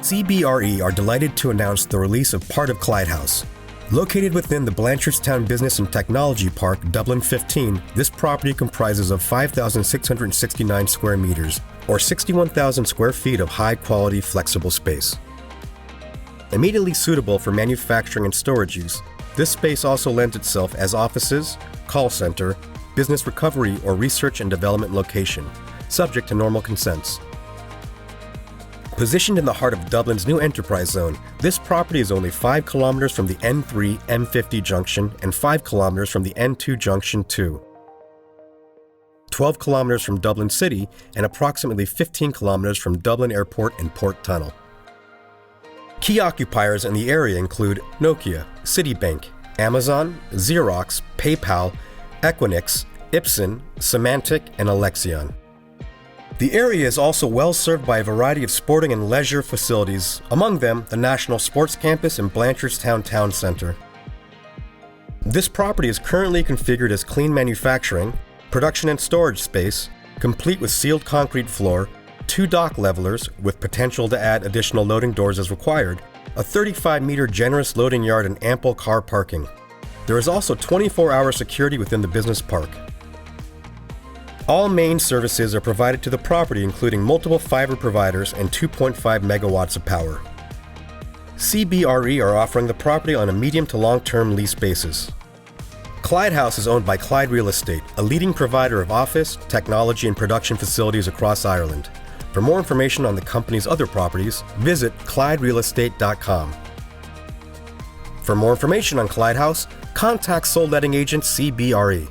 CBRE are delighted to announce the release of part of Clyde House. Located within the Blanchardstown Business and Technology Park, Dublin 15, this property comprises of 5,669 square meters, or 61,000 square feet of high-quality, flexible space. Immediately suitable for manufacturing and storage use, this space also lends itself as offices, call center, business recovery, or research and development location, subject to normal consents. Positioned in the heart of Dublin's new enterprise zone, this property is only 5 kilometers from the N3-M50 junction and 5 kilometers from the N2 junction 2, 12 kilometers from Dublin City, and approximately 15 kilometers from Dublin Airport and Port Tunnel. Key occupiers in the area include Nokia, Citibank, Amazon, Xerox, PayPal, Equinix, Ipsen, Symantec, and Alexion. The area is also well served by a variety of sporting and leisure facilities, among them the National Sports Campus and Blanchardstown Town Centre. This property is currently configured as clean manufacturing, production and storage space, complete with sealed concrete floor, 2 dock levelers with potential to add additional loading doors as required, a 35-meter generous loading yard and ample car parking. There is also 24-hour security within the business park. All main services are provided to the property, including multiple fiber providers and 2.5 megawatts of power. CBRE are offering the property on a medium to long-term lease basis. Clyde House is owned by Clyde Real Estate, a leading provider of office, technology, and production facilities across Ireland. For more information on the company's other properties, visit clyderealestate.com. For more information on Clyde House, contact Sole Letting Agent CBRE.